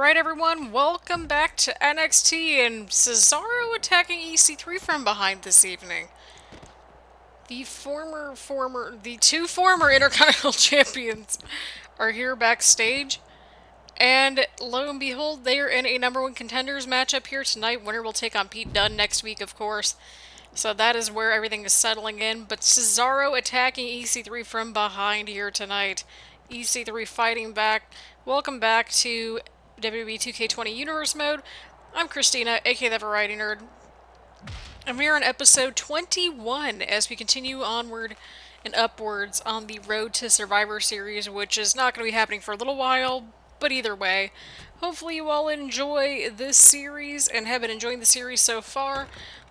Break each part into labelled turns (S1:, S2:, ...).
S1: Alright everyone, welcome back to NXT and Cesaro attacking EC3 from behind this evening. The two former Intercontinental champions are here backstage. And lo and behold, they are in a number one contenders matchup here tonight. Winner will take on Pete Dunne next week, of course. So that is where everything is settling in. But Cesaro attacking EC3 from behind here tonight. EC3 fighting back. Welcome back to WWE 2K20 Universe Mode. I'm Christina, aka ThatVarietyNerd. And we are on episode 21 as we continue onward and upwards on the Road to Survivor series, which is not going to be happening for a little while, but either way, hopefully you all enjoy this series and have been enjoying the series so far.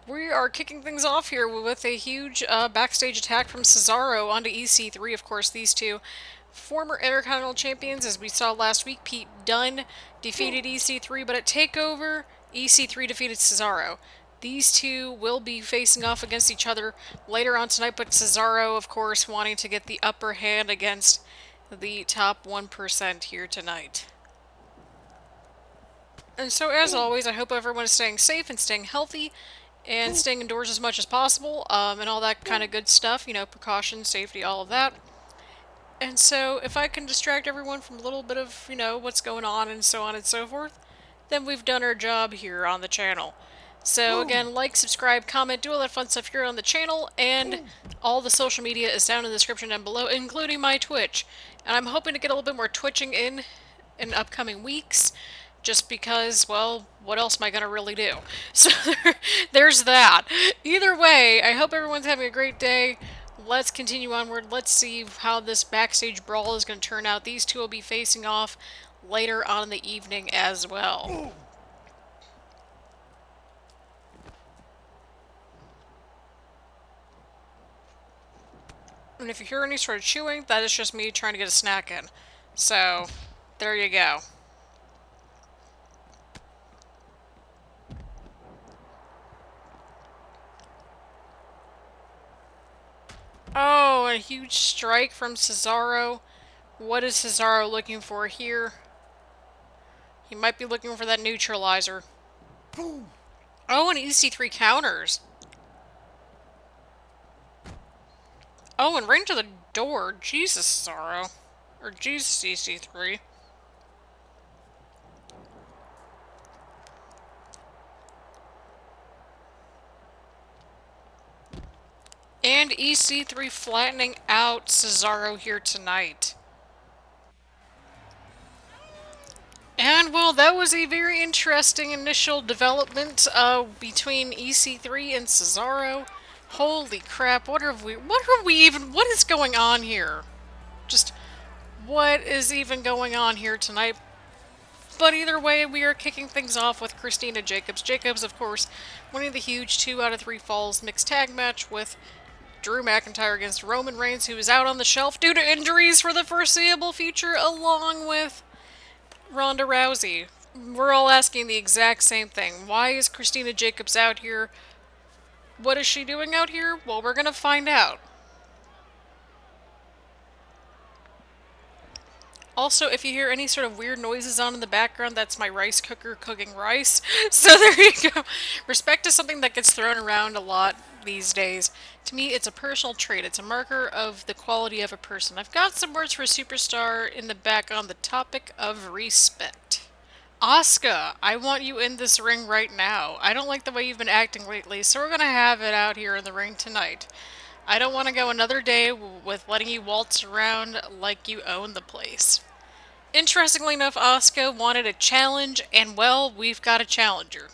S1: We are kicking things off here with a huge backstage attack from Cesaro onto EC3. Of course, these two former Intercontinental champions, as we saw last week. Pete Dunne defeated EC3, but at TakeOver, EC3 defeated Cesaro. These two will be facing off against each other later on tonight, but Cesaro, of course, wanting to get the upper hand against the top 1% here tonight. And so, as always, I hope everyone is staying safe and staying healthy and staying indoors as much as possible, and all that kind of good stuff, you know, precautions, safety, all of that. And so, if I can distract everyone from a little bit of, you know, what's going on and so on and so forth, then we've done our job here on the channel. So again, like, subscribe, comment, do all that fun stuff here on the channel, and all the social media is down in the description down below, including my Twitch. And I'm hoping to get a little bit more twitching in upcoming weeks, just because, well, what else am I going to really do? So there's that. Either way, I hope everyone's having a great day. Let's continue onward. Let's see how this backstage brawl is going to turn out. These two will be facing off later on in the evening as well. And if you hear any sort of chewing, that is just me trying to get a snack in. So, there you go. Oh, a huge strike from Cesaro. What is Cesaro looking for here? He might be looking for that neutralizer. Oh, and EC3 counters. Oh, and right to the door. Jesus, Cesaro. Or Jesus, EC3. And EC3 flattening out Cesaro here tonight. And, well, that was a very interesting initial development between EC3 and Cesaro. Holy crap, what is going on here? Just, what is even going on here tonight? But either way, we are kicking things off with Christina Jacobs. Jacobs, of course, winning the huge 2 out of 3 falls mixed tag match with Drew McIntyre against Roman Reigns, who is out on the shelf due to injuries for the foreseeable future, along with Ronda Rousey. We're all asking the exact same thing. Why is Christina Jacobs out here? What is she doing out here? Well, we're gonna find out. Also, if you hear any sort of weird noises on in the background, that's my rice cooker cooking rice. So there you go. Respect is something that gets thrown around a lot these days. To me, it's a personal trait. It's a marker of the quality of a person. I've got some words for a superstar in the back on the topic of respect. Asuka, I want you in this ring right now. I don't like the way you've been acting lately, so we're gonna have it out here in the ring tonight. I don't want to go another day with letting you waltz around like you own the place. Interestingly enough, Asuka wanted a challenge, and well, we've got a challenger.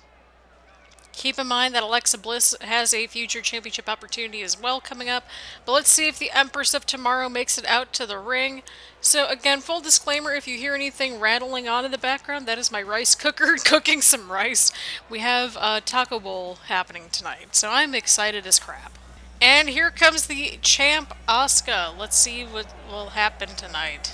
S1: Keep in mind that Alexa Bliss has a future championship opportunity as well coming up, but let's see if the Empress of Tomorrow makes it out to the ring. So again, full disclaimer, if you hear anything rattling on in the background, that is my rice cooker cooking some rice. We have a taco bowl happening tonight, so I'm excited as crap. And here comes the champ, Asuka. Let's see what will happen tonight.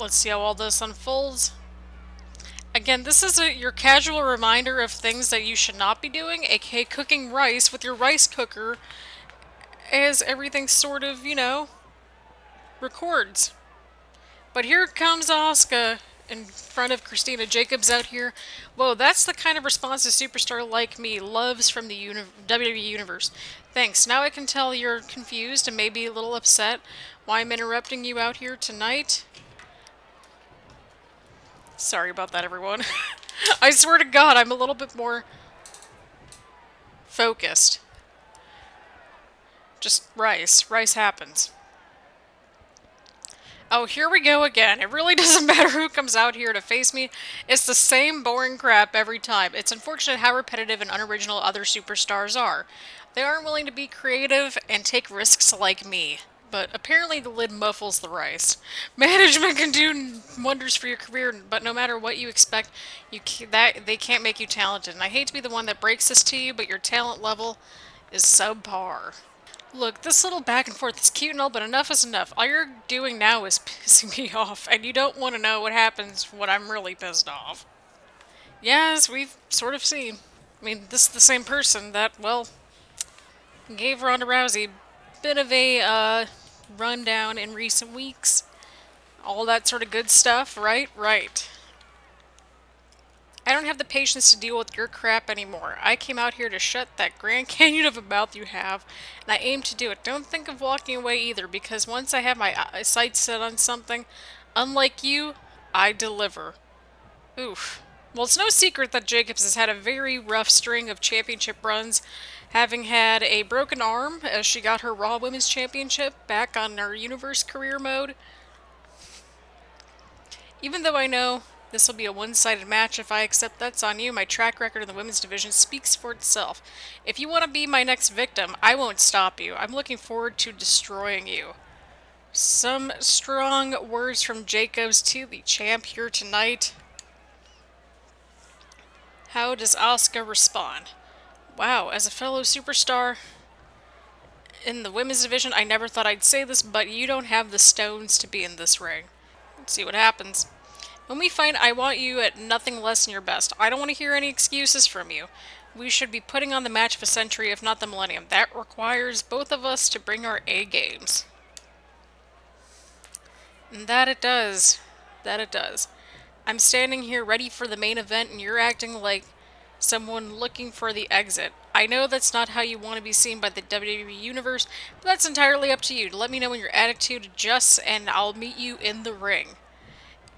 S1: Let's see how all this unfolds. Again, this is your casual reminder of things that you should not be doing, aka cooking rice with your rice cooker, as everything's sort of, you know, records. But here comes Asuka in front of Christina Jacobs out here. Whoa, that's the kind of response a superstar like me loves from the WWE Universe. Thanks. Now I can tell you're confused and maybe a little upset why I'm interrupting you out here tonight. Sorry about that, everyone. I swear to God, I'm a little bit more focused. Just rice. Rice happens. Oh, here we go again. It really doesn't matter who comes out here to face me. It's the same boring crap every time. It's unfortunate how repetitive and unoriginal other superstars are. They aren't willing to be creative and take risks like me. But apparently the lid muffles the rice. Management can do wonders for your career, but no matter what you expect, they can't make you talented. And I hate to be the one that breaks this to you, but your talent level is subpar. Look, this little back and forth is cute and all, but enough is enough. All you're doing now is pissing me off, and you don't want to know what happens when I'm really pissed off. Yes, we've sort of seen. I mean, this is the same person that, well, gave Ronda Rousey a bit of a rundown in recent weeks. All that sort of good stuff, right? Right. I don't have the patience to deal with your crap anymore. I came out here to shut that Grand Canyon of a mouth you have, and I aim to do it. Don't think of walking away either, because once I have my sights set on something, unlike you, I deliver. Oof. Well, it's no secret that Jacobs has had a very rough string of championship runs, having had a broken arm as she got her Raw Women's Championship back on her Universe career mode. Even though I know this will be a one-sided match, if I accept that's on you, my track record in the women's division speaks for itself. If you want to be my next victim, I won't stop you. I'm looking forward to destroying you. Some strong words from Jacobs to the champ here tonight. How does Asuka respond? Wow, as a fellow superstar in the women's division, I never thought I'd say this, but you don't have the stones to be in this ring. Let's see what happens. When we fight, I want you at nothing less than your best. I don't want to hear any excuses from you. We should be putting on the match of a century, if not the millennium. That requires both of us to bring our A-games. And that it does. That it does. I'm standing here ready for the main event, and you're acting like someone looking for the exit. I know that's not how you want to be seen by the WWE Universe, but that's entirely up to you. Let me know when your attitude adjusts, and I'll meet you in the ring.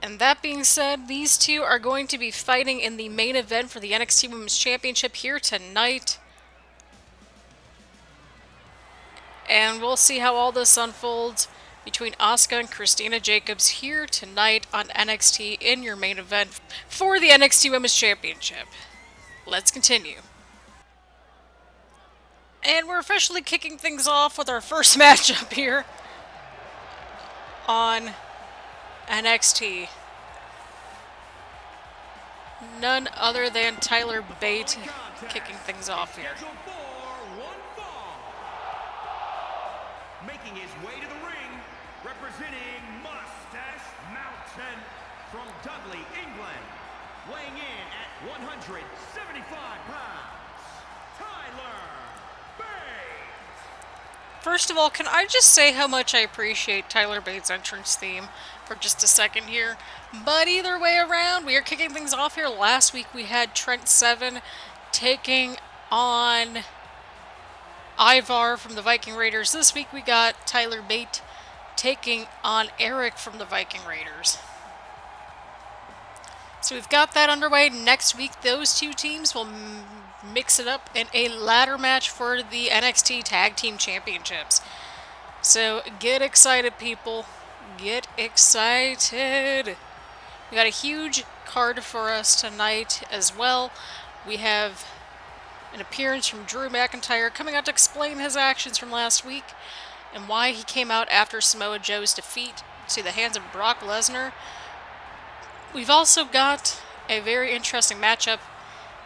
S1: And that being said, these two are going to be fighting in the main event for the NXT Women's Championship here tonight. And we'll see how all this unfolds between Asuka and Christina Jacobs here tonight on NXT in your main event for the NXT Women's Championship. Let's continue. And we're officially kicking things off with our first matchup here on NXT. None other than Tyler Bate kicking things off here.
S2: Making his way to the ring, representing Mustache Mountain from Dudley, England, weighing in at 175 pounds, Tyler Bate.
S1: First of all, can I just say how much I appreciate Tyler Bate's entrance theme for just a second here? But either way around, we are kicking things off here. Last week we had Trent Seven taking on Ivar from the Viking Raiders. This week we got Tyler Bate taking on Erick from the Viking Raiders. So we've got that underway. Next week those two teams will mix it up in a ladder match for the NXT Tag Team Championships. So get excited, people. Get excited. We got a huge card for us tonight as well. We have an appearance from Drew McIntyre coming out to explain his actions from last week and why he came out after Samoa Joe's defeat to the hands of Brock Lesnar. We've also got a very interesting matchup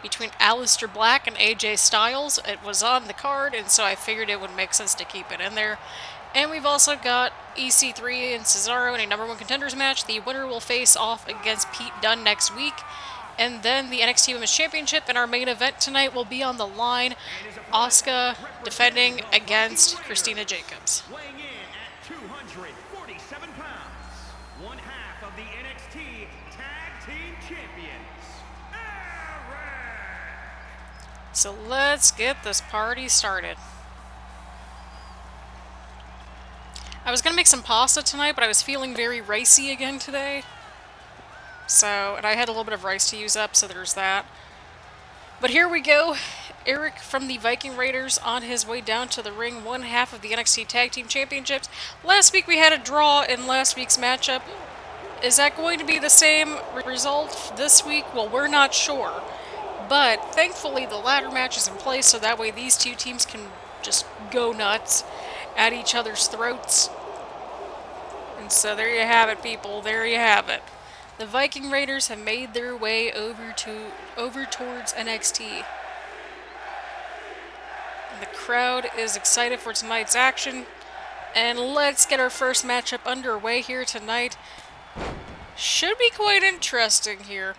S1: between Aleister Black and AJ Styles. It was on the card, and so I figured it would make sense to keep it in there. And we've also got EC3 and Cesaro in a #1 contenders match. The winner will face off against Pete Dunne next week. And then the NXT Women's Championship and our main event tonight will be on the line. Asuka defending against Christina Jacobs.
S2: Weighing in at 247 pounds, one half of the NXT Tag Team Champions, Erick.
S1: So let's get this party started. I was going to make some pasta tonight, but I was feeling very ricey again today. So, and I had a little bit of rice to use up, so there's that. But here we go. Erick from the Viking Raiders on his way down to the ring, one half of the NXT Tag Team Championships. Last week we had a draw in last week's matchup. Is that going to be the same result this week? Well, we're not sure. But thankfully the ladder match is in place, so that way these two teams can just go nuts at each other's throats. And so there you have it, people. There you have it. The Viking Raiders have made their way over towards NXT. And the crowd is excited for tonight's action. And let's get our first matchup underway here tonight. Should be quite interesting here.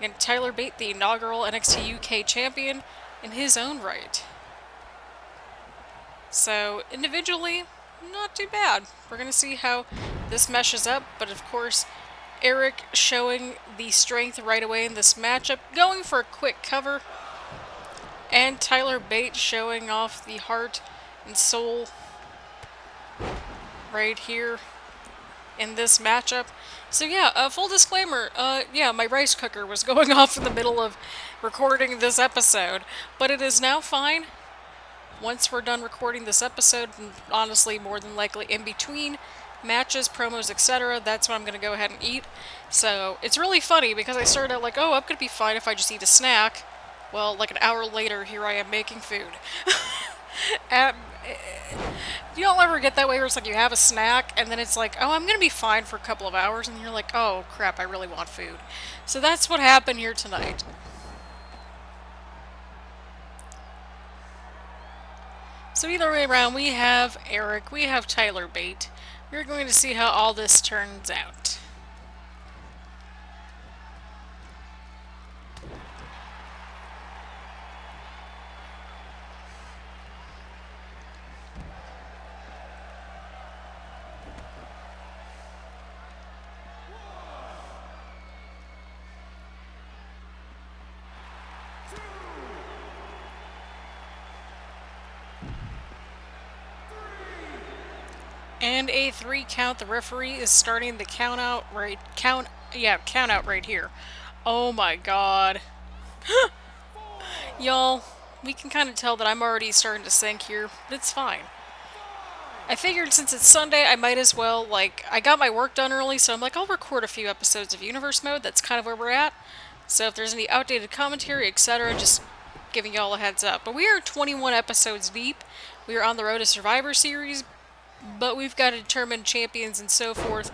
S1: And Tyler Bate, the inaugural NXT UK champion, in his own right. So, individually, not too bad. We're going to see how this meshes up, but of course, Erick showing the strength right away in this matchup, going for a quick cover, and Tyler Bate showing off the heart and soul right here in this matchup. So yeah, full disclaimer, yeah, my rice cooker was going off in the middle of recording this episode, but it is now fine. Once we're done recording this episode, and honestly, more than likely in between matches, promos, etc., that's what I'm going to go ahead and eat. So, it's really funny because I started out like, oh, I'm going to be fine if I just eat a snack. Well, like an hour later, here I am making food. And, you don't ever get that way where it's like you have a snack and then it's like, oh, I'm going to be fine for a couple of hours, and you're like, oh, crap, I really want food. So that's what happened here tonight. So either way around, we have Erick, we have Tyler Bate. We're going to see how all this turns out. And a 3 count. The referee is starting the count out right here. Oh my god. Y'all, we can kind of tell that I'm already starting to sink here, but it's fine. I figured since it's Sunday, I might as well, like, I got my work done early, so I'm like, I'll record a few episodes of Universe Mode. That's kind of where we're at. So if there's any outdated commentary, etc., just giving y'all a heads up. But we are 21 episodes deep. We are on the road to Survivor Series, but we've got to determine champions and so forth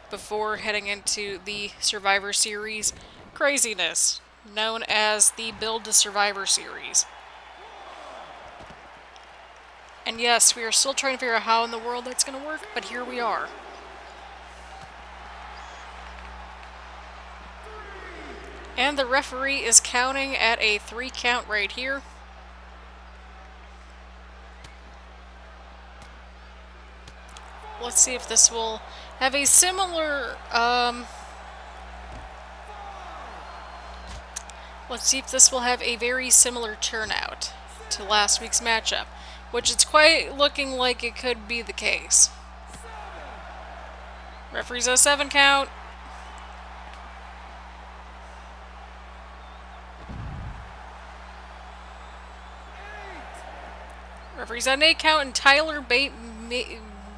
S1: before heading into the Survivor Series craziness, known as the Build to Survivor Series. And yes, we are still trying to figure out how in the world that's going to work, but here we are. And the referee is counting at a 3 count right here. Let's see if this will have a similar, let's see if this will have a very similar turnout to last week's matchup, which it's quite looking like it could be the case. Referee's at a 7 count. Referee's at an 8 count, and Tyler Bate,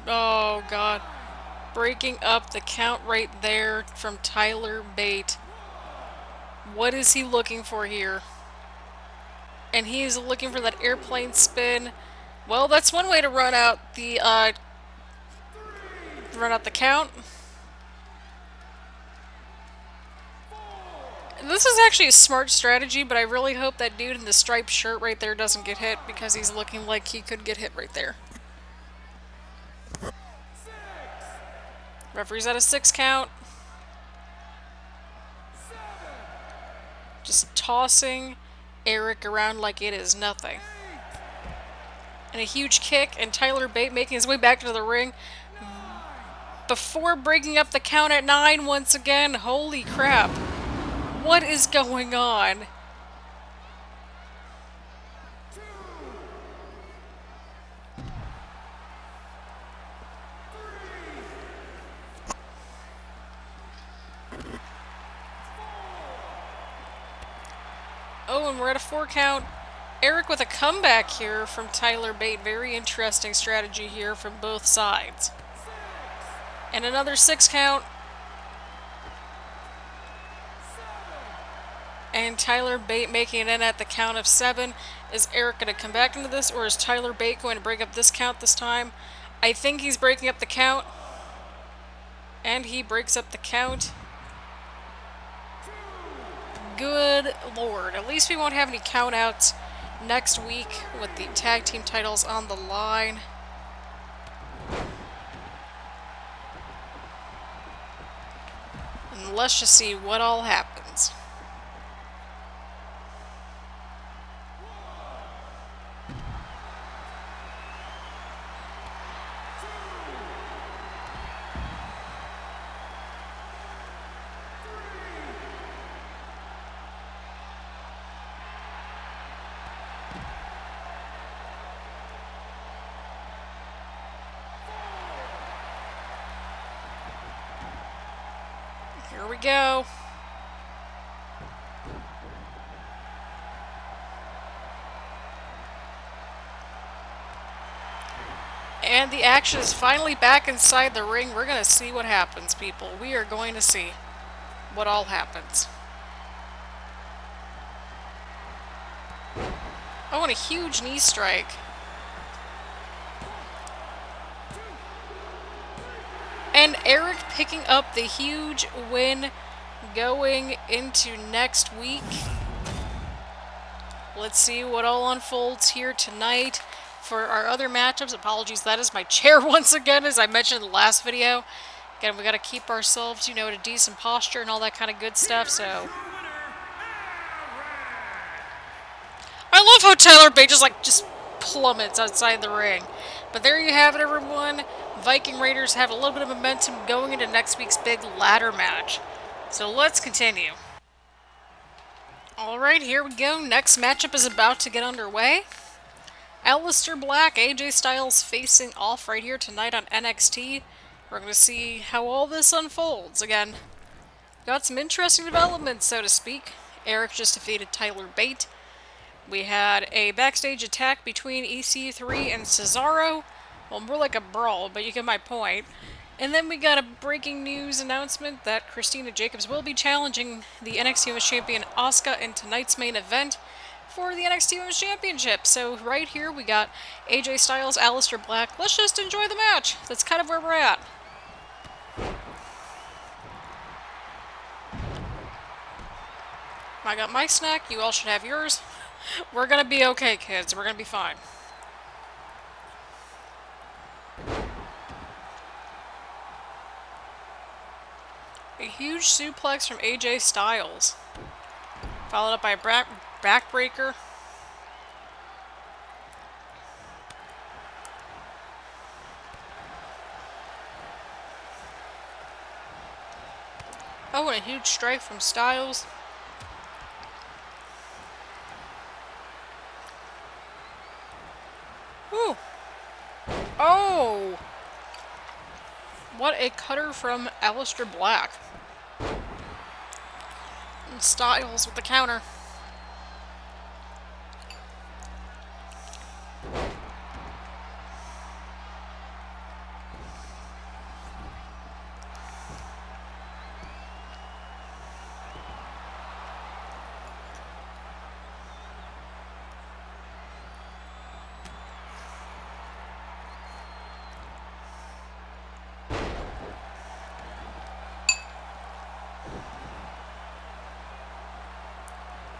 S1: oh god, breaking up the count right there from Tyler Bate. What is he looking for here? And he is looking for that airplane spin. Well, that's one way to run out the count. This is actually a smart strategy, but I really hope that dude in the striped shirt right there doesn't get hit, because he's looking like he could get hit right there. Referee's at a 6 count. just tossing Erick around like it is nothing. And a huge kick, and Tyler Bate making his way back to the ring before breaking up the count at 9 once again. Holy crap. What is going on? Oh, and we're at a 4 count. Erick with a comeback here from Tyler Bate. Very interesting strategy here from both sides. And another 6 count. And Tyler Bate making it in at the count of 7. Is Erick going to come back into this, or is Tyler Bate going to break up this count this time? I think he's breaking up the count. And he breaks up the count. Good lord. At least we won't have any countouts next week with the tag team titles on the line. And let's just see what all happens. Here we go. And the action is finally back inside the ring. We're going to see what happens, people. We are going to see what all happens. Oh, and a huge knee strike. And Erick picking up the huge win going into next week. Let's see what all unfolds here tonight for our other matchups. Apologies, that is my chair once again, as I mentioned in the last video. Again, we got to keep ourselves, at a decent posture and all that kind of good stuff, so. I love how Tyler Bate just plummets outside the ring. But there you have it, everyone. Viking Raiders have a little bit of momentum going into next week's big ladder match. So let's continue. Alright, here we go. Next matchup is about to get underway. Aleister Black, AJ Styles facing off right here tonight on NXT. We're going to see how all this unfolds. Again, got some interesting developments, so to speak. Erick just defeated Tyler Bate. We had a backstage attack between EC3 and Cesaro. Well, more like a brawl, but you get my point. And then we got a breaking news announcement that Christina Jacobs will be challenging the NXT Women's Champion Asuka in tonight's main event for the NXT Women's Championship. So right here we got AJ Styles, Aleister Black. Let's just enjoy the match. That's kind of where we're at. I got my snack. You all should have yours. We're gonna be okay, kids. We're gonna be fine. A huge suplex from AJ Styles. Followed up by a backbreaker. Oh, and a huge strike from Styles. Whew. Oh! What a cutter from Aleister Black. And Styles with the counter.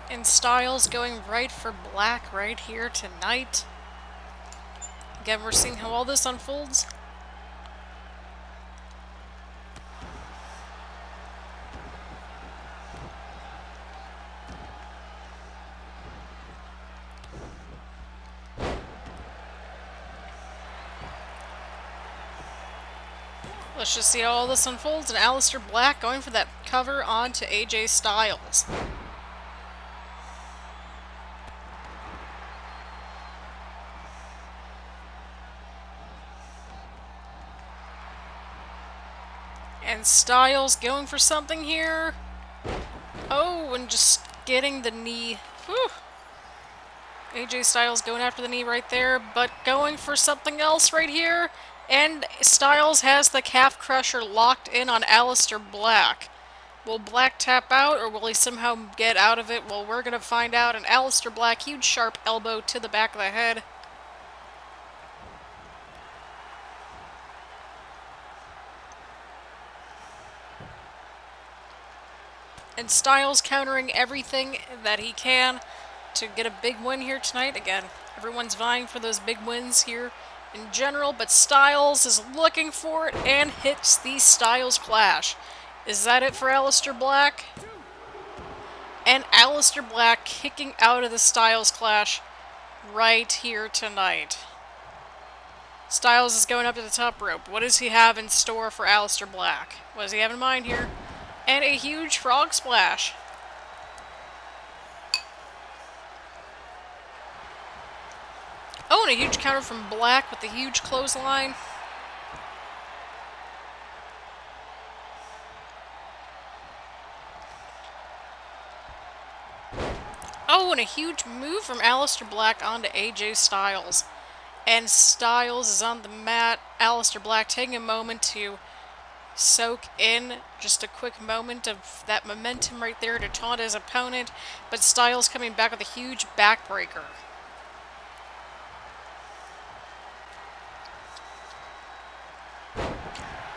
S1: And Styles going right for Black right here tonight. Again, we're seeing how all this unfolds. Let's just see how all this unfolds. And Aleister Black going for that cover onto AJ Styles. And Styles going for something here. Oh, and just getting the knee. Whew. AJ Styles going after the knee right there, but going for something else right here. And Styles has the calf crusher locked in on Aleister Black. Will Black tap out, or will he somehow get out of it? Well, we're going to find out. And Aleister Black, huge sharp elbow to the back of the head. And Styles countering everything that he can to get a big win here tonight. Again, everyone's vying for those big wins here in general, but Styles is looking for it and hits the Styles Clash. Is that it for Aleister Black? And Aleister Black kicking out of the Styles Clash right here tonight. Styles is going up to the top rope. What does he have in store for Aleister Black? What does he have in mind here? And a huge frog splash. Oh, and a huge counter from Black with the huge clothesline. Oh, and a huge move from Aleister Black onto AJ Styles. And Styles is on the mat. Aleister Black taking a moment to soak in just a quick moment of that momentum right there to taunt his opponent. But Styles coming back with a huge backbreaker.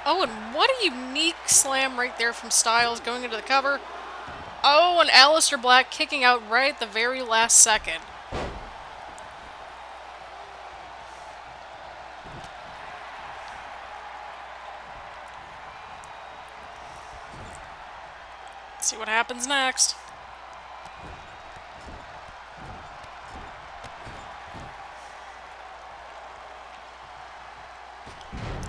S1: Oh, and what a unique slam right there from Styles going into the cover. Oh, and Aleister Black kicking out right at the very last second. Let's see what happens next.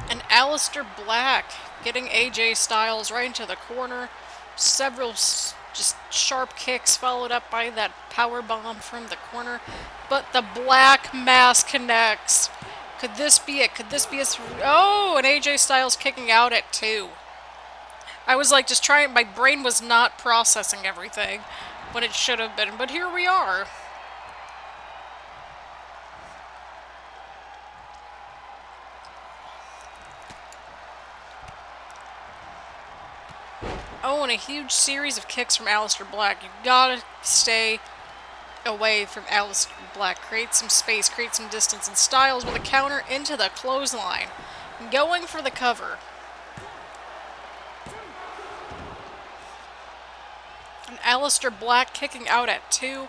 S1: And Aleister Black getting AJ Styles right into the corner. Several just sharp kicks followed up by that power bomb from the corner. But the Black Mass connects. Could this be it? Could this be a... Oh, and AJ Styles kicking out at 2. I was like just trying... My brain was not processing everything when it should have been. But here we are. Oh, and a huge series of kicks from Aleister Black. You've got to stay away from Aleister Black. Create some space, create some distance. And Styles with a counter into the clothesline. Going for the cover. And Aleister Black kicking out at 2.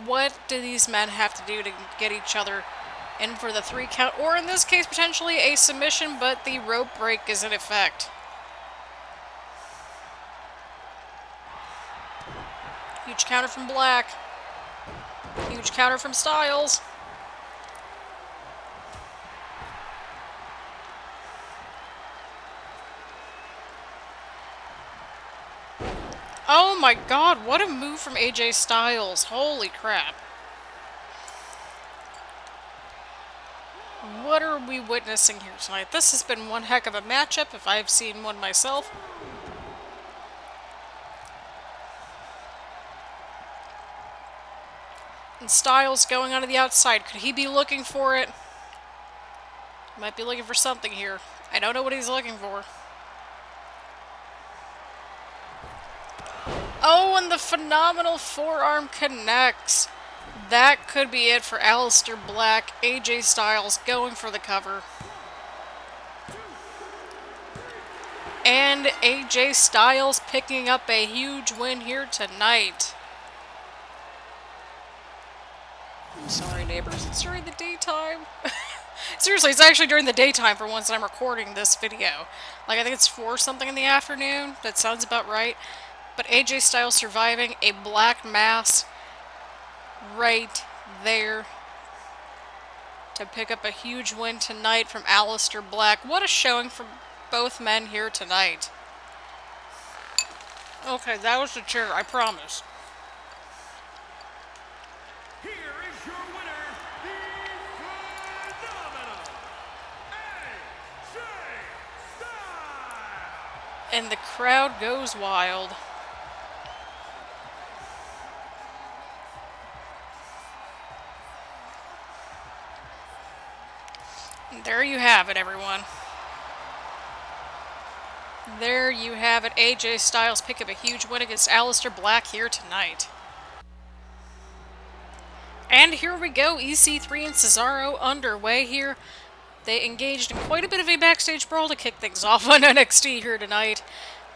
S1: What do these men have to do to get each other in for the 3 count? Or in this case, potentially a submission, but the rope break is in effect. Huge counter from Black. Huge counter from Styles. Oh my god, what a move from AJ Styles. Holy crap. What are we witnessing here tonight? This has been one heck of a matchup if I've seen one myself. And Styles going onto the outside. Could he be looking for it? Might be looking for something here. I don't know what he's looking for. Oh, and the phenomenal forearm connects. That could be it for Aleister Black. AJ Styles going for the cover. And AJ Styles picking up a huge win here tonight. I'm sorry, neighbors. It's during the daytime. Seriously, it's actually during the daytime for once that I'm recording this video. Like, I think it's 4 something in the afternoon. That sounds about right. But AJ Styles surviving a Black Mass right there to pick up a huge win tonight from Aleister Black. What a showing from both men here tonight. Okay, that was the chair, I promise.
S2: Here is your winner, the phenomenal AJ Styles.
S1: And the crowd goes wild. There you have it, everyone. There you have it. AJ Styles pick up a huge win against Aleister Black here tonight. And here we go, EC3 and Cesaro underway here. They engaged in quite a bit of a backstage brawl to kick things off on NXT here tonight.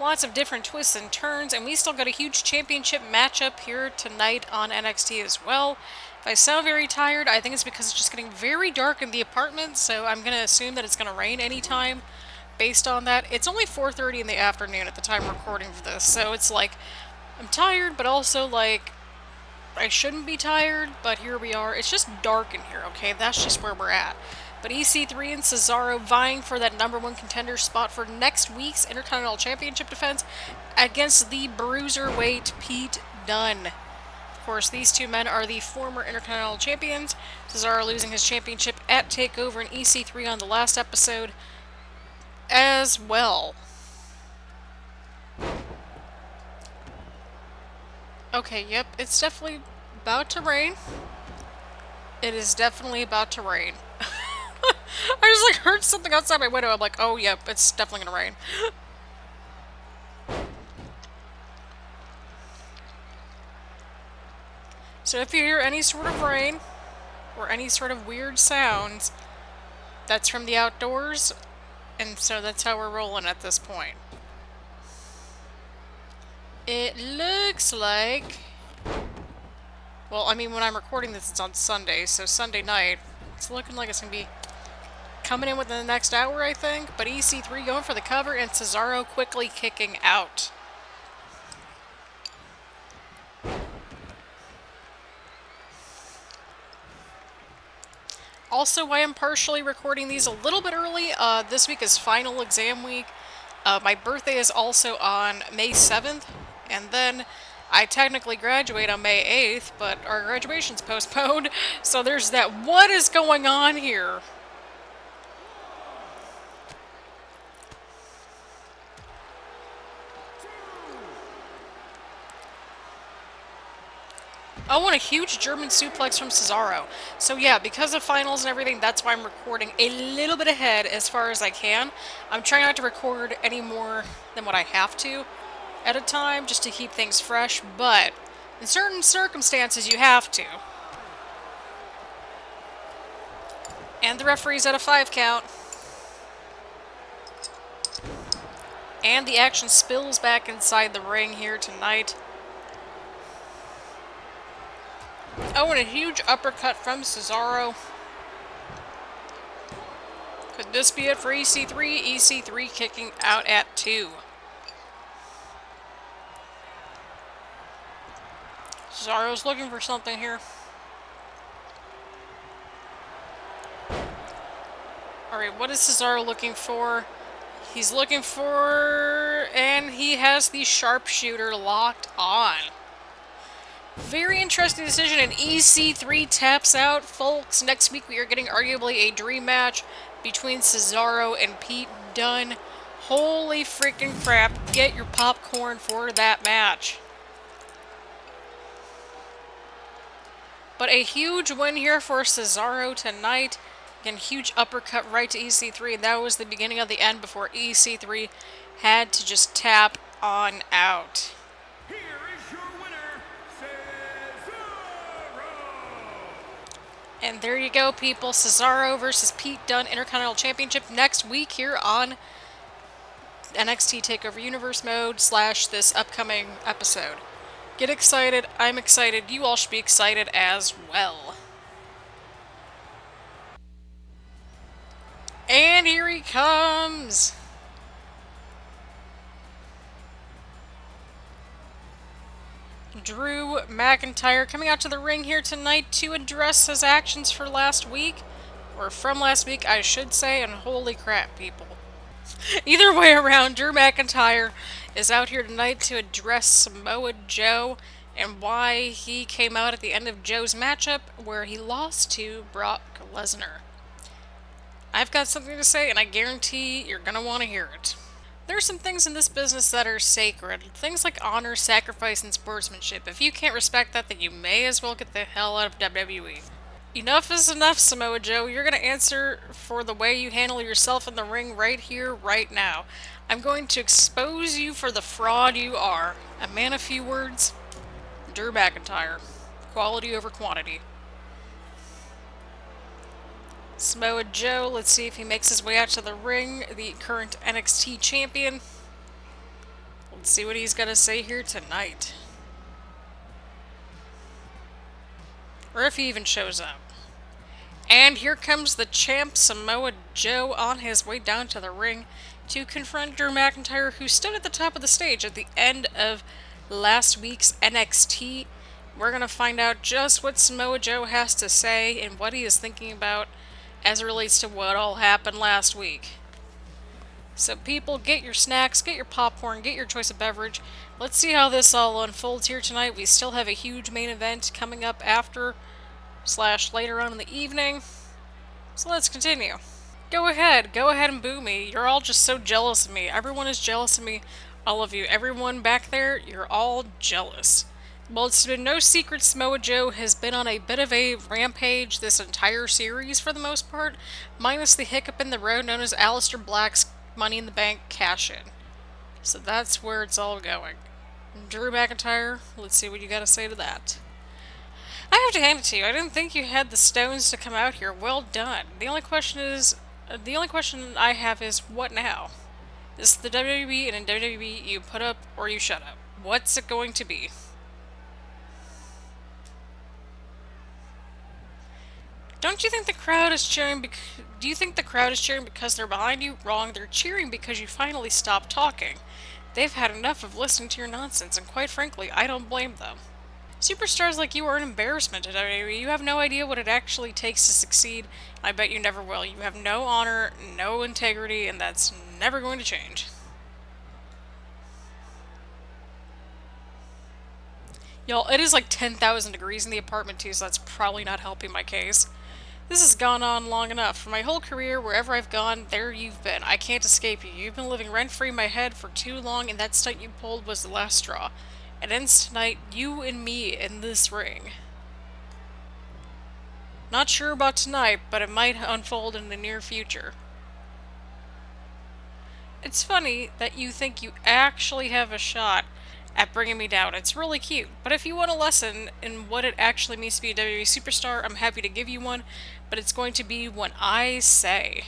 S1: Lots of different twists and turns, and we still got a huge championship matchup here tonight on NXT as well. If I sound very tired, I think it's because it's just getting very dark in the apartment, so I'm going to assume that it's going to rain anytime based on that. It's only 4:30 in the afternoon at the time recording for this, so it's like, I'm tired, but also like, I shouldn't be tired, but here we are. It's just dark in here, okay? That's just where we're at. But EC3 and Cesaro vying for that #1 contender spot for next week's Intercontinental Championship defense against the Bruiserweight Pete Dunne. Of course, these two men are the former Intercontinental Champions. Cesaro losing his championship at TakeOver and EC3 on the last episode as well. Okay, yep, it's definitely about to rain. It is definitely about to rain. I just like heard something outside my window. I'm like, oh yep, it's definitely gonna rain. So if you hear any sort of rain or any sort of weird sounds, that's from the outdoors, and so that's how we're rolling at this point. It looks like, well, I mean, when I'm recording this, it's on Sunday, so Sunday night, it's looking like it's going to be coming in within the next hour, I think, but EC3 going for the cover, and Cesaro quickly kicking out. Also, I am partially recording these a little bit early. This week is final exam week. My birthday is also on May 7th, and then I technically graduate on May 8th, but our graduation's postponed, so there's that. What is going on here? Oh, and a huge German suplex from Cesaro. So yeah, because of finals and everything, that's why I'm recording a little bit ahead as far as I can. I'm trying not to record any more than what I have to at a time, just to keep things fresh, but in certain circumstances, you have to. And the referee's at a 5 count. And the action spills back inside the ring here tonight. Oh, and a huge uppercut from Cesaro. Could this be it for EC3? EC3 kicking out at 2. Cesaro's looking for something here. Alright, what is Cesaro looking for? He's looking for... and he has the sharpshooter locked on. Very interesting decision, and EC3 taps out, folks. Next week we are getting arguably a dream match between Cesaro and Pete Dunne. Holy freaking crap, get your popcorn for that match. But a huge win here for Cesaro tonight. Again, huge uppercut right to EC3, and that was the beginning of the end before EC3 had to just tap on out.
S2: Here is your winner, Cesaro.
S1: And there you go, people. Cesaro versus Pete Dunne Intercontinental Championship next week here on NXT TakeOver Universe mode / this upcoming episode. Get excited. I'm excited. You all should be excited as well. And here he comes. Drew McIntyre coming out to the ring here tonight to address his actions for last week. Or from last week, I should say. And holy crap, people. Either way around, Drew McIntyre is out here tonight to address Samoa Joe and why he came out at the end of Joe's matchup where he lost to Brock Lesnar. I've got something to say, and I guarantee you're going to want to hear it. There are some things in this business that are sacred. Things like honor, sacrifice, and sportsmanship. If you can't respect that, then you may as well get the hell out of WWE. Enough is enough, Samoa Joe. You're going to answer for the way you handle yourself in the ring right here, right now. I'm going to expose you for the fraud you are. A man of few words, Drew McIntyre. Quality over quantity. Samoa Joe, let's see if he makes his way out to the ring, the current NXT champion. Let's see what he's going to say here tonight. Or if he even shows up. And here comes the champ, Samoa Joe, on his way down to the ring to confront Drew McIntyre, who stood at the top of the stage at the end of last week's NXT. We're going to find out just what Samoa Joe has to say and what he is thinking about as it relates to what all happened last week. So people, get your snacks, get your popcorn, get your choice of beverage. Let's see how this all unfolds here tonight. We still have a huge main event coming up after / later on in the evening. So let's continue. Go ahead and boo me. You're all just so jealous of me. Everyone is jealous of me. All of you. Everyone back there, you're all jealous. Well, it's been no secret Samoa Joe has been on a bit of a rampage this entire series for the most part, minus the hiccup in the road known as Aleister Black's Money in the Bank cash-in. So that's where it's all going. Drew McIntyre, let's see what you got to say to that. I have to hand it to you. I didn't think you had the stones to come out here. Well done. The only question I have is, what now? This is the WWE, and in WWE, you put up or you shut up. What's it going to be? Don't you think the crowd is cheering do you think the crowd is cheering because they're behind you? Wrong, they're cheering because you finally stopped talking. They've had enough of listening to your nonsense, and quite frankly, I don't blame them. Superstars like you are an embarrassment to WWE. You have no idea what it actually takes to succeed. I bet you never will. You have no honor, no integrity, and that's never going to change. Y'all, it is like 10,000 degrees in the apartment too, so that's probably not helping my case. This has gone on long enough. For my whole career, wherever I've gone, there you've been. I can't escape you. You've been living rent-free in my head for too long, and that stunt you pulled was the last straw. It ends tonight, you and me in this ring. Not sure about tonight, but it might unfold in the near future. It's funny that you think you actually have a shot at bringing me down. It's really cute. But if you want a lesson in what it actually means to be a WWE superstar, I'm happy to give you one, but it's going to be when I say.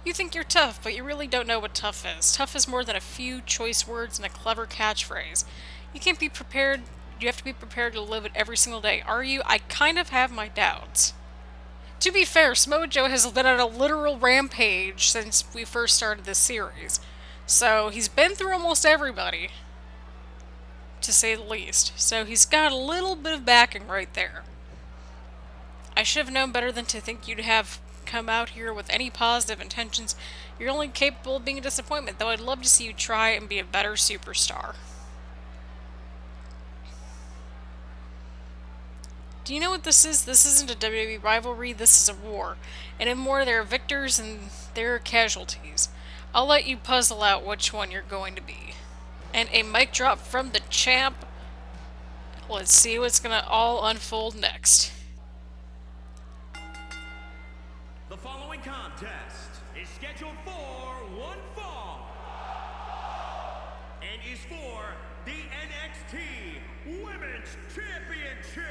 S1: You think you're tough, but you really don't know what tough is. Tough is more than a few choice words and a clever catchphrase. You can't be prepared, you have to be prepared to live it every single day, are you? I kind of have my doubts. To be fair, Samoa Joe has been on a literal rampage since we first started this series. So he's been through almost everybody, to say the least. So he's got a little bit of backing right there. I should have known better than to think you'd have come out here with any positive intentions. You're only capable of being a disappointment, though I'd love to see you try and be a better superstar. Do you know what this is? This isn't a WWE rivalry, this is a war. And in war, there are victors and there are casualties. I'll let you puzzle out which one you're going to be. And a mic drop from the champ. Let's see what's gonna all unfold next.
S2: The following contest is scheduled for one fall and is for the NXT Women's Championship.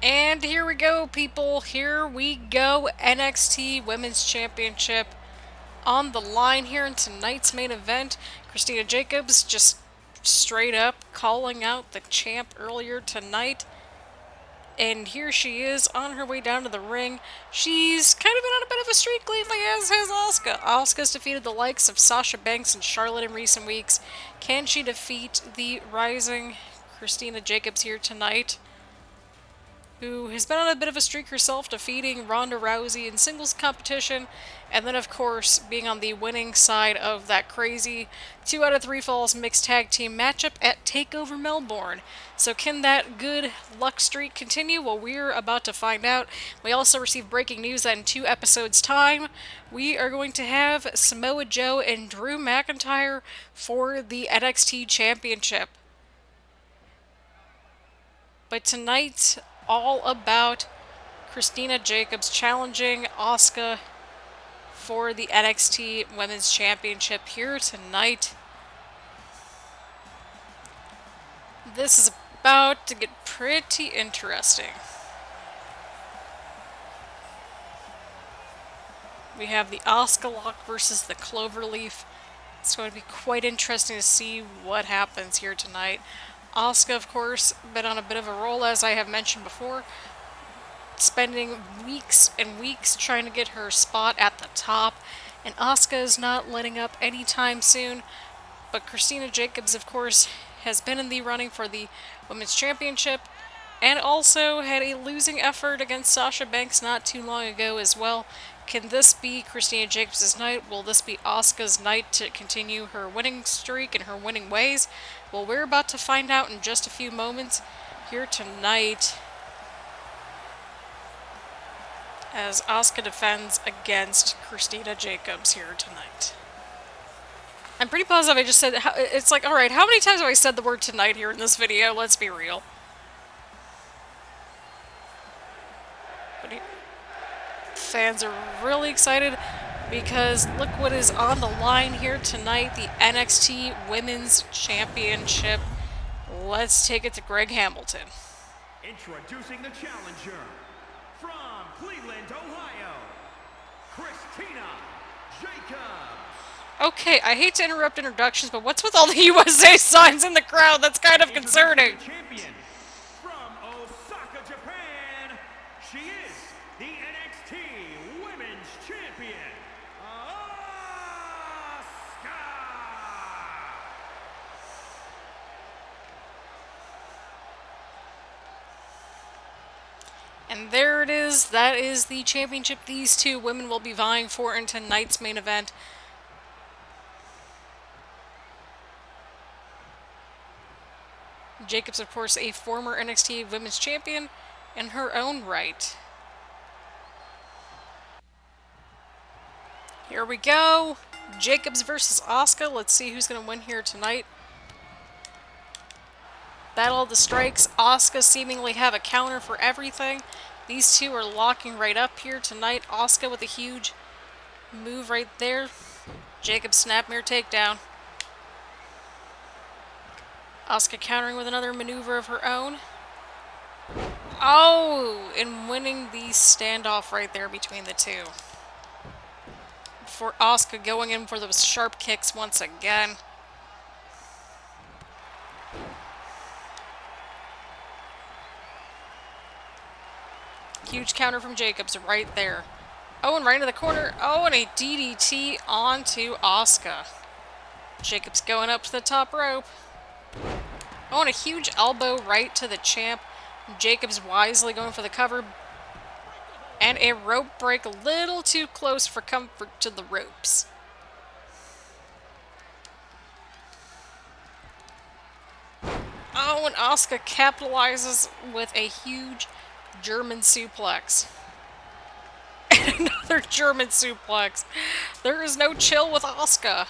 S1: And here we go, people. Here we go. NXT Women's Championship on the line here in tonight's main event. Christina Jacobs just straight up calling out the champ earlier tonight. And here she is on her way down to the ring. She's kind of been on a bit of a streak lately, as has Asuka. Asuka's defeated the likes of Sasha Banks and Charlotte in recent weeks. Can she defeat the rising Christina Jacobs here tonight? who has been on a bit of a streak herself, defeating Ronda Rousey in singles competition, and then, of course, being on the winning side of that crazy 2 out of 3 falls mixed tag team matchup at TakeOver Melbourne. So can that good luck streak continue? Well, we're about to find out. We also received breaking news that in 2 episodes' time, we are going to have Samoa Joe and Drew McIntyre for the NXT Championship. But tonight's all about Christina Jacobs challenging Asuka for the NXT Women's Championship here tonight. This is about to get pretty interesting. We have the Asuka lock versus the Cloverleaf. It's going to be quite interesting to see what happens here tonight. Asuka, of course, been on a bit of a roll, as I have mentioned before, spending weeks and weeks trying to get her spot at the top, and Asuka is not letting up anytime soon. But Christina Jacobs, of course, has been in the running for the Women's Championship, and also had a losing effort against Sasha Banks not too long ago as well. Can this be Christina Jacobs' night? Will this be Asuka's night to continue her winning streak and her winning ways? Well, we're about to find out in just a few moments here tonight, as Asuka defends against Christina Jacobs here tonight. I'm pretty positive I just said, it's like, alright, how many times have I said the word tonight here in this video? Let's be real. But fans are really excited because look what is on the line here tonight, the NXT Women's Championship. Let's take it to Greg Hamilton.
S2: Introducing the challenger from Cleveland, Ohio, Christina Jacobs.
S1: Okay, I hate to interrupt introductions, but what's with all the USA signs in the crowd? That's kind of concerning.
S2: Champion from Osaka, Japan. She is the NXT Women's Champion, Asuka.
S1: And there it is. That is the championship these two women will be vying for in tonight's main event. Jacobs, of course, a former NXT Women's Champion in her own right. Here we go. Jacobs versus Asuka. Let's see who's going to win here tonight. Battle of the Strikes. Asuka seemingly have a counter for everything. These two are locking right up here tonight. Asuka with a huge move right there. Jacobs snapmare takedown. Asuka countering with another maneuver of her own. Oh, and winning the standoff right there between the two. Before Asuka going in for those sharp kicks once again. Huge counter from Jacobs right there. Oh, and right into the corner. Oh, and a DDT onto Asuka. Jacobs going up to the top rope. Oh, and a huge elbow right to the champ. Jacobs wisely going for the cover. And a rope break a little too close for comfort to the ropes. Oh, and Asuka capitalizes with a huge German suplex. And another German suplex. There is no chill with Asuka.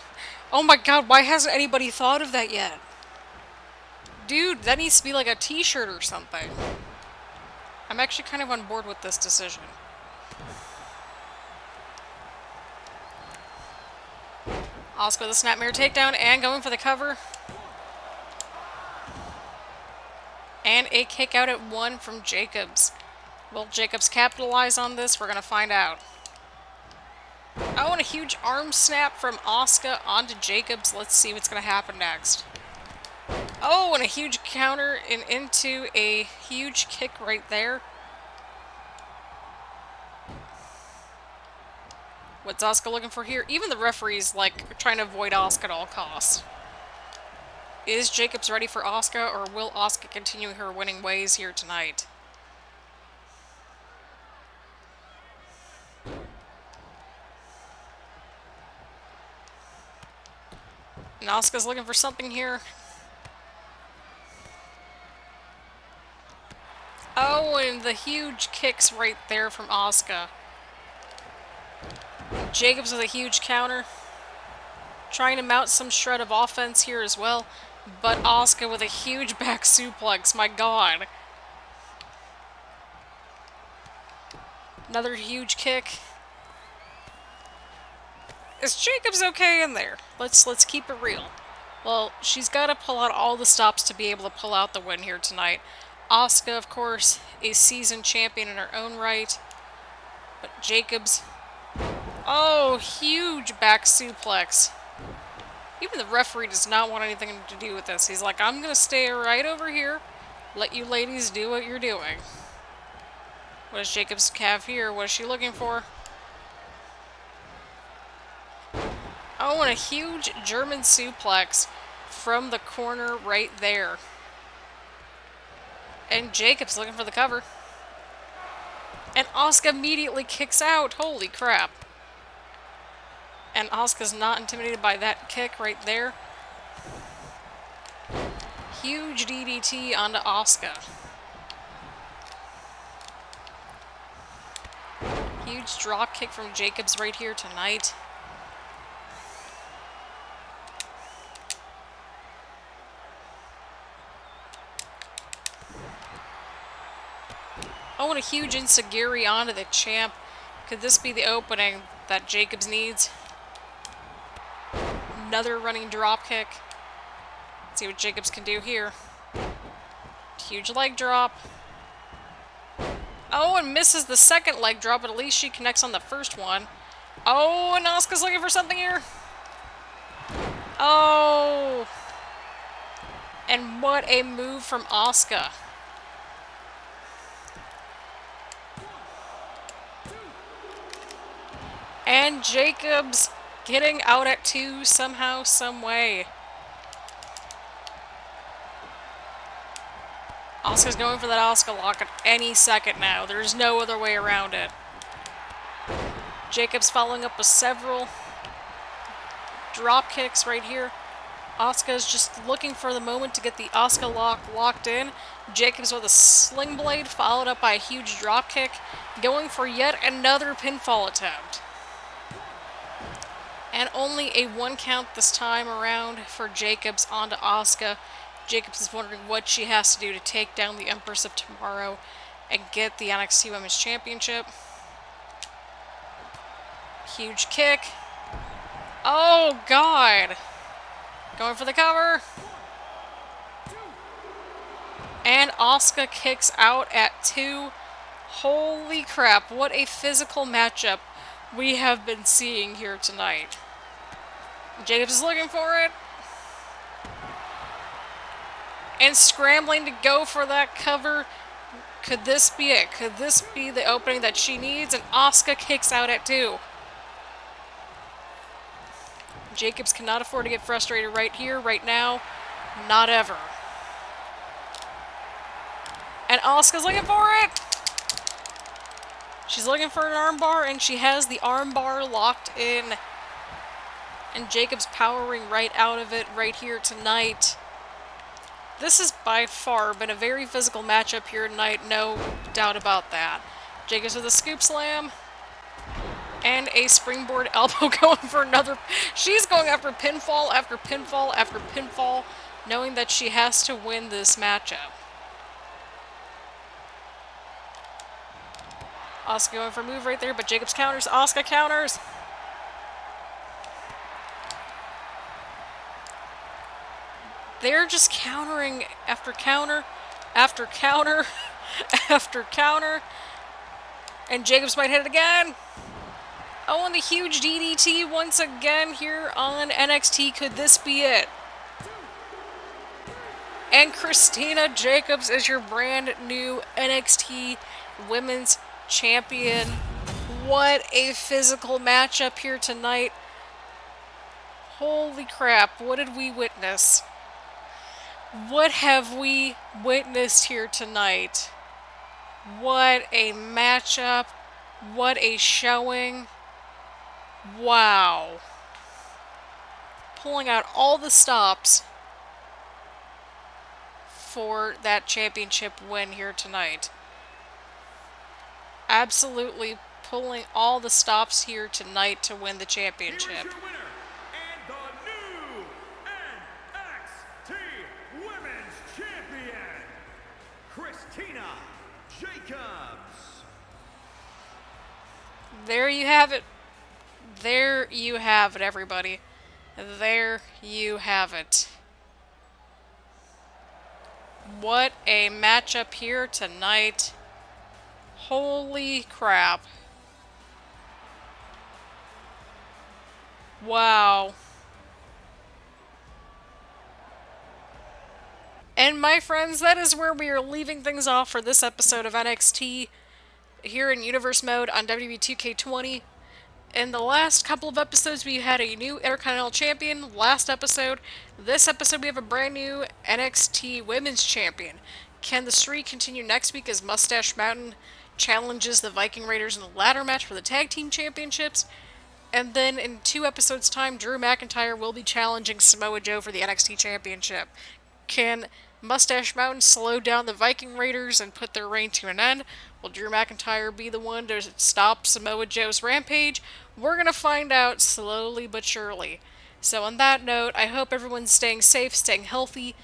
S1: Oh my god, why hasn't anybody thought of that yet? Dude, that needs to be like a t-shirt or something. I'm actually kind of on board with this decision. Asuka with a snapmare takedown and going for the cover. And a kick out at 1 from Jacobs. Will Jacobs capitalize on this? We're going to find out. Oh, and a huge arm snap from Asuka onto Jacobs. Let's see what's going to happen next. Oh, and a huge counter and into a huge kick right there. What's Asuka looking for here? Even the referee's like trying to avoid Asuka at all costs. Is Jacobs ready for Asuka, or will Asuka continue her winning ways here tonight? And Asuka's looking for something here. Oh, and the huge kicks right there from Asuka. Jacobs with a huge counter. Trying to mount some shred of offense here as well. But Asuka with a huge back suplex. My god. Another huge kick. Is Jacobs okay in there? Let's keep it real. Well, she's got to pull out all the stops to be able to pull out the win here tonight. Asuka, of course, is seasoned champion in her own right. But Jacobs... Oh, huge back suplex. Even the referee does not want anything to do with this. He's like, I'm going to stay right over here. Let you ladies do what you're doing. What does Jacobs have here? What is she looking for? Oh, and a huge German suplex from the corner right there. And Jacobs looking for the cover. And Asuka immediately kicks out. Holy crap. And Asuka's not intimidated by that kick right there. Huge DDT onto Asuka. Huge drop kick from Jacobs right here tonight. Oh, and a huge enziguri onto the champ. Could this be the opening that Jacobs needs? Another running drop kick. Let's see what Jacobs can do here. Huge leg drop. Oh, and misses the second leg drop, but at least she connects on the first one. Oh, and Asuka's looking for something here. Oh. And what a move from Asuka. And Jacobs getting out at 2 somehow, some way. Asuka's going for that Asuka lock at any second now. There's no other way around it. Jacobs following up with several drop kicks right here. Asuka's just looking for the moment to get the Asuka lock locked in. Jacobs with a sling blade followed up by a huge drop kick. Going for yet another pinfall attempt. And only a 1 count this time around for Jacobs onto Asuka. Jacobs is wondering what she has to do to take down the Empress of Tomorrow and get the NXT Women's Championship. Huge kick. Oh, God. Going for the cover. And Asuka kicks out at 2. Holy crap, what a physical matchup we have been seeing here tonight. Jacobs is looking for it. And scrambling to go for that cover. Could this be it? Could this be the opening that she needs? And Asuka kicks out at 2. Jacobs cannot afford to get frustrated right here, right now. Not ever. And Asuka's looking for it! She's looking for an armbar, and she has the armbar locked in. And Jacobs powering right out of it right here tonight. This has by far been a very physical matchup here tonight, no doubt about that. Jacobs with a scoop slam. And a springboard elbow going for another. She's going after pinfall after pinfall after pinfall, knowing that she has to win this matchup. Asuka going for a move right there, but Jacobs counters. Asuka counters. They're just countering after counter, after counter, after counter. And Jacobs might hit it again. Oh, and the huge DDT once again here on NXT. Could this be it? And Christina Jacobs is your brand new NXT Women's Champion. What a physical matchup here tonight. Holy crap, what did we witness? What have we witnessed here tonight? What a matchup. What a showing. Wow. pulling out all the stops for that championship win here tonight. Absolutely pulling all the stops here tonight to win the championship.
S2: Here is your winner and the new NXT Women's Champion, Christina Jacobs.
S1: There you have it. There you have it, everybody. There you have it. What a matchup here tonight. Holy crap. Wow. And my friends, that is where we are leaving things off for this episode of NXT here in Universe Mode on WWE 2K20. In the last couple of episodes, we had a new Intercontinental Champion. Last episode. This episode, we have a brand new NXT Women's Champion. Can the streak continue next week as Mustache Mountain challenges the Viking Raiders in the ladder match for the Tag Team Championships? And then in 2 episodes' time, Drew McIntyre will be challenging Samoa Joe for the NXT Championship. Can Mustache Mountain slow down the Viking Raiders and put their reign to an end? Will Drew McIntyre be the one to stop Samoa Joe's rampage? We're going to find out slowly but surely. So on that note, I hope everyone's staying safe, staying healthy,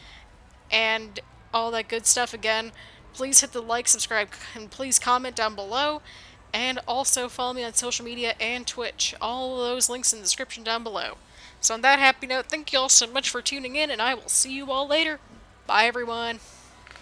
S1: and all that good stuff again. Please hit the like, subscribe, and please comment down below. And also follow me on social media and Twitch. All of those links in the description down below. So on that happy note, thank you all so much for tuning in, and I will see you all later. Bye, everyone.